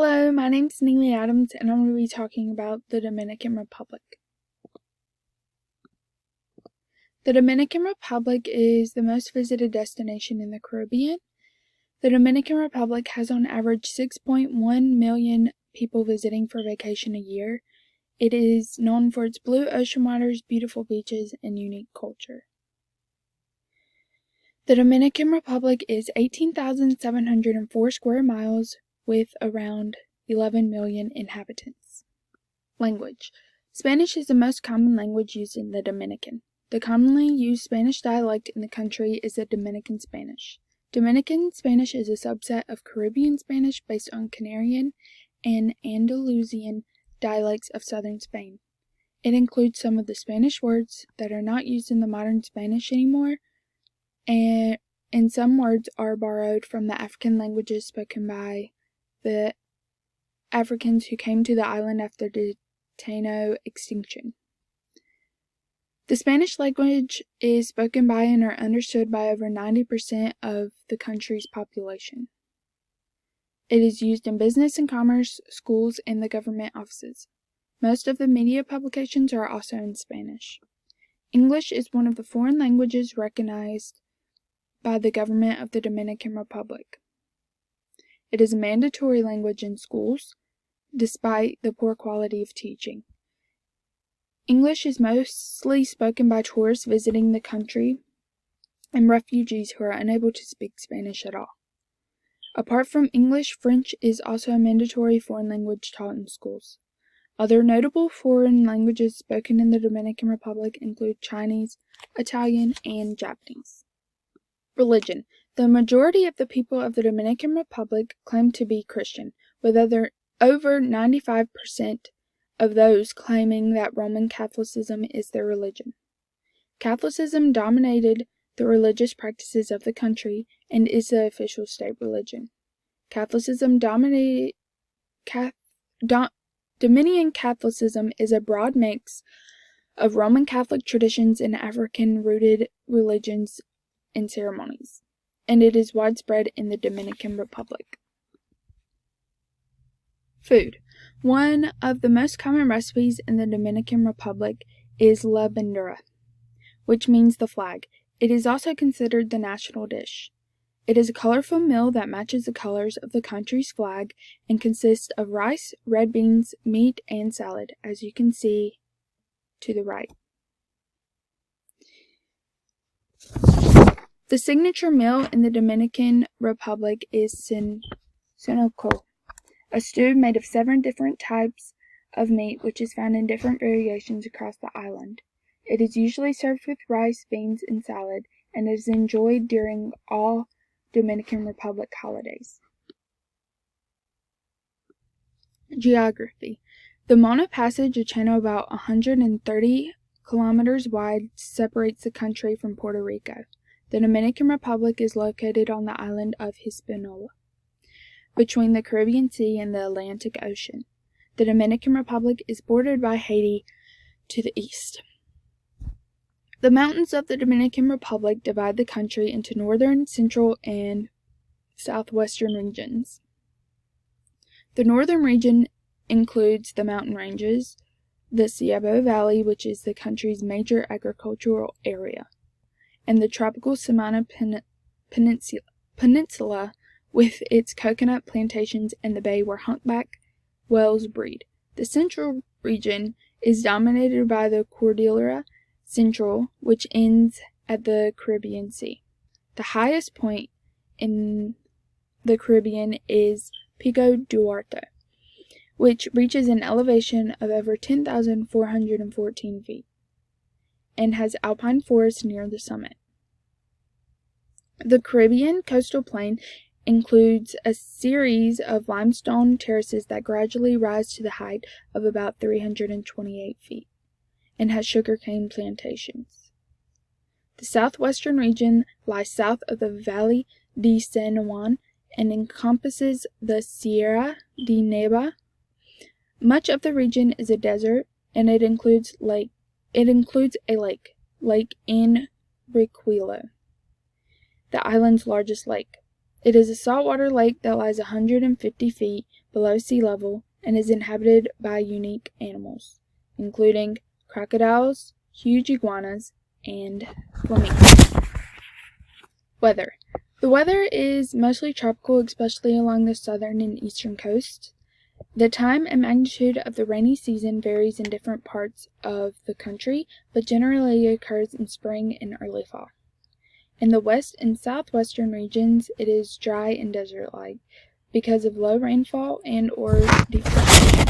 Hello, my name is Neleh Adams, and I'm going to be talking about the Dominican Republic. The Dominican Republic is the most visited destination in the Caribbean. The Dominican Republic has on average 6.1 million people visiting for vacation a year. It is known for its blue ocean waters, beautiful beaches, and unique culture. The Dominican Republic is 18,704 square miles with around 11 million inhabitants. Language. Spanish is the most common language used in the Dominican. The commonly used Spanish dialect in the country is the Dominican Spanish. Dominican Spanish is a subset of Caribbean Spanish based on Canarian and Andalusian dialects of southern Spain. It includes some of the Spanish words that are not used in the modern Spanish anymore, and some words are borrowed from the African languages spoken by the Africans who came to the island after the Taino extinction. The Spanish language is spoken by and are understood by over 90% of the country's population. It is used in business and commerce, schools, and the government offices. Most of the media publications are also in Spanish. English is one of the foreign languages recognized by the government of the Dominican Republic. It is a mandatory language in schools, despite the poor quality of teaching. English is mostly spoken by tourists visiting the country and refugees who are unable to speak Spanish at all. Apart from English, French is also a mandatory foreign language taught in schools. Other notable foreign languages spoken in the Dominican Republic include Chinese, Italian, and Japanese. Religion. The majority of the people of the Dominican Republic claim to be Christian, with over 95% of those claiming that Roman Catholicism is their religion. Catholicism dominated the religious practices of the country and is the official state religion. Dominican Catholicism is a broad mix of Roman Catholic traditions and African-rooted religions and ceremonies, and it is widespread in the Dominican Republic. Food. One of the most common recipes in the Dominican Republic is la bandera, which means the flag. It is also considered the national dish. It is a colorful meal that matches the colors of the country's flag and consists of rice, red beans, meat, and salad, as you can see to the right. The signature meal in the Dominican Republic is sinoco, a stew made of 7 different types of meat which is found in different variations across the island. It is usually served with rice, beans, and salad, and is enjoyed during all Dominican Republic holidays. Geography. The Mona Passage, a channel about 130 kilometers wide, separates the country from Puerto Rico. The Dominican Republic is located on the island of Hispaniola, between the Caribbean Sea and the Atlantic Ocean. The Dominican Republic is bordered by Haiti to the east. The mountains of the Dominican Republic divide the country into northern, central, and southwestern regions. The northern region includes the mountain ranges, the Ceibo Valley, which is the country's major agricultural area, and the tropical Samana Peninsula with its coconut plantations and the bay where humpback whales breed. The central region is dominated by the Cordillera Central, which ends at the Caribbean Sea. The highest point in the Caribbean is Pico Duarte, which reaches an elevation of over 10,414 feet and has alpine forests near the summit. The Caribbean coastal plain includes a series of limestone terraces that gradually rise to the height of about 328 feet and has sugarcane plantations. The southwestern region lies south of the Valley de San Juan and encompasses the Sierra de Neiva. Much of the region is a desert, and it includes a lake, Lake Enriquillo, the island's largest lake. It is a saltwater lake that lies 150 feet below sea level and is inhabited by unique animals, including crocodiles, huge iguanas, and flamingos. Weather. The weather is mostly tropical, especially along the southern and eastern coasts. The time and magnitude of the rainy season varies in different parts of the country, but generally occurs in spring and early fall. In the west and southwestern regions, it is dry and desert-like because of low rainfall and/or deforestation.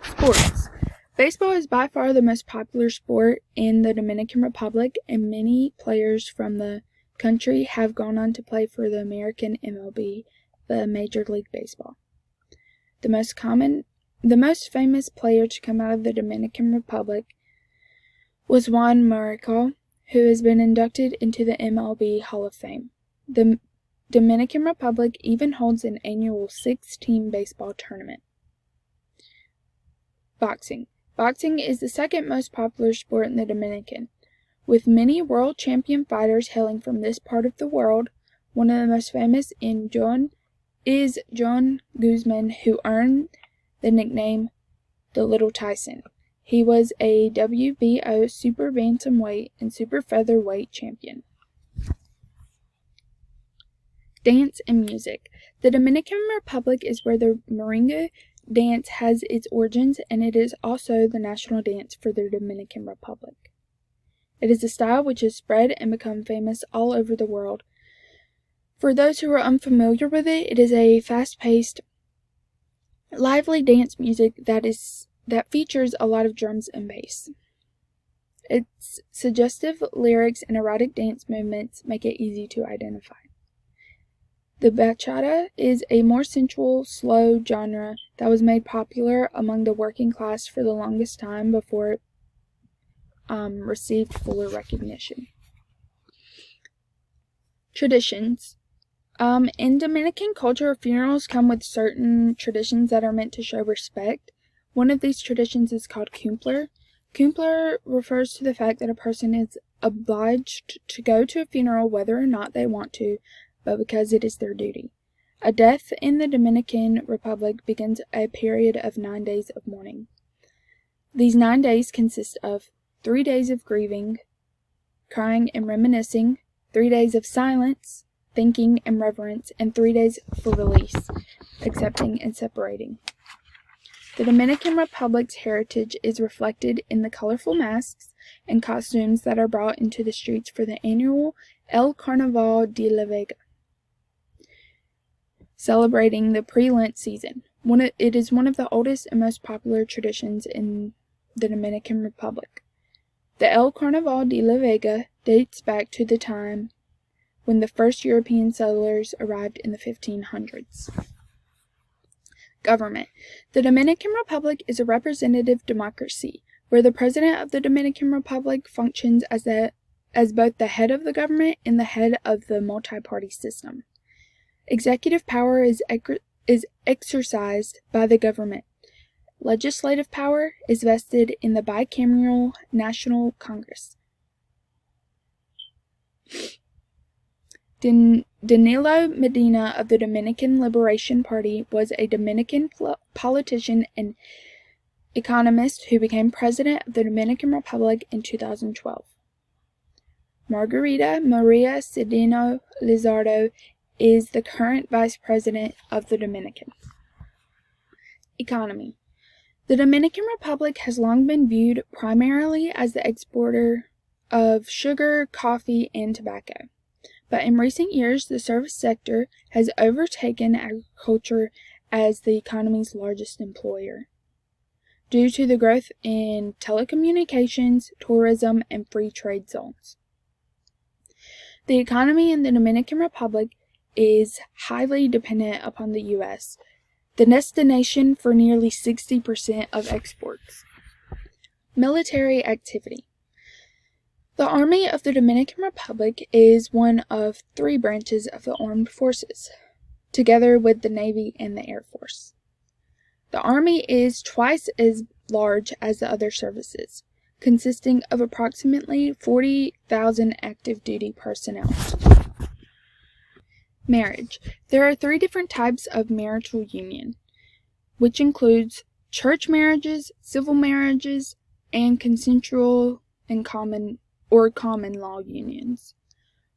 Sports. Baseball is by far the most popular sport in the Dominican Republic, and many players from the country have gone on to play for the American MLB, the Major League Baseball. The most famous player to come out of the Dominican Republic was Juan Marichal, who has been inducted into the MLB Hall of Fame. The Dominican Republic even holds an annual 6-team baseball tournament. Boxing. Boxing is the second most popular sport in the Dominican. With many world champion fighters hailing from this part of the world, one of the most famous is John Guzman, who earned the nickname the Little Tyson. He was a WBO super bantamweight and super featherweight champion. Dance and music. The Dominican Republic is where the merengue dance has its origins, and it is also the national dance for the Dominican Republic. It is a style which has spread and become famous all over the world. For those who are unfamiliar with it, it is a fast-paced, lively dance music that features a lot of drums and bass. Its suggestive lyrics and erotic dance movements make it easy to identify. The bachata is a more sensual, slow genre that was made popular among the working class for the longest time before it received fuller recognition. Traditions. In Dominican culture, funerals come with certain traditions that are meant to show respect. One of these traditions is called cumplir. Cumplir refers to the fact that a person is obliged to go to a funeral whether or not they want to, but because it is their duty. A death in the Dominican Republic begins a period of 9 days of mourning. These 9 days consist of 3 days of grieving, crying and reminiscing, 3 days of silence, thinking and reverence, and 3 days for release, accepting and separating. The Dominican Republic's heritage is reflected in the colorful masks and costumes that are brought into the streets for the annual El Carnaval de la Vega, celebrating the pre-Lent season. It is one of the oldest and most popular traditions in the Dominican Republic. The El Carnaval de la Vega dates back to the time when the first European settlers arrived in the 1500s. Government. The Dominican Republic is a representative democracy, where the President of the Dominican Republic functions as both the head of the government and the head of the multi-party system. Executive power is exercised by the government. Legislative power is vested in the bicameral National Congress. Danilo Medina of the Dominican Liberation Party was a Dominican politician and economist who became president of the Dominican Republic in 2012. Margarita Maria Sedano Lizardo is the current vice president of the Dominican. Economy. The Dominican Republic has long been viewed primarily as the exporter of sugar, coffee, and tobacco. But in recent years, the service sector has overtaken agriculture as the economy's largest employer, due to the growth in telecommunications, tourism, and free trade zones. The economy in the Dominican Republic is highly dependent upon the U.S., the destination for nearly 60% of exports. Military activity. The Army of the Dominican Republic is one of 3 branches of the armed forces, together with the Navy and the Air Force. The Army is twice as large as the other services, consisting of approximately 40,000 active duty personnel. Marriage. There are 3 different types of marital union. which includes church marriages, civil marriages, and consensual and common law unions.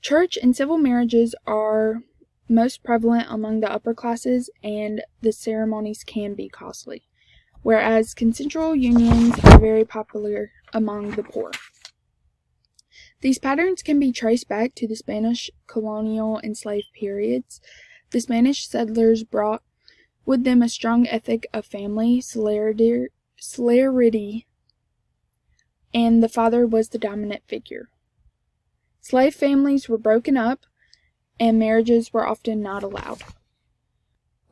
Church and civil marriages are most prevalent among the upper classes, and the ceremonies can be costly, whereas consensual unions are very popular among the poor. These patterns can be traced back to the Spanish colonial and slave periods. The Spanish settlers brought with them a strong ethic of family solidarity, and the father was the dominant figure. Slave families were broken up, and marriages were often not allowed.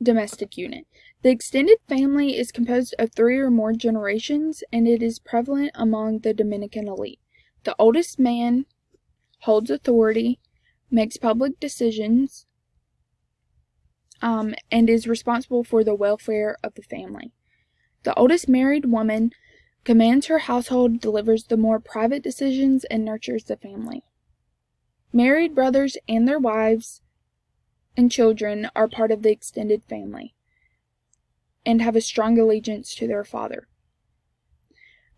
Domestic unit. The extended family is composed of 3 or more generations, and it is prevalent among the Dominican elite. The oldest man holds authority, makes public decisions, and is responsible for the welfare of the family. The oldest married woman commands her household, delivers the more private decisions, and nurtures the family. Married brothers and their wives and children are part of the extended family and have a strong allegiance to their father.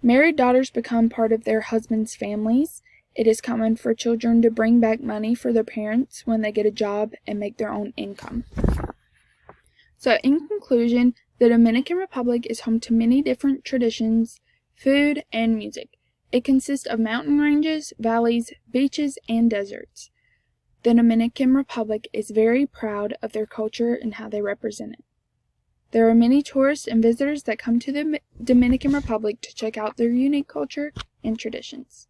Married daughters become part of their husbands' families. It is common for children to bring back money for their parents when they get a job and make their own income. So in conclusion, the Dominican Republic is home to many different traditions, food, and music. It consists of mountain ranges, valleys, beaches, and deserts. The Dominican Republic is very proud of their culture and how they represent it. There are many tourists and visitors that come to the Dominican Republic to check out their unique culture and traditions.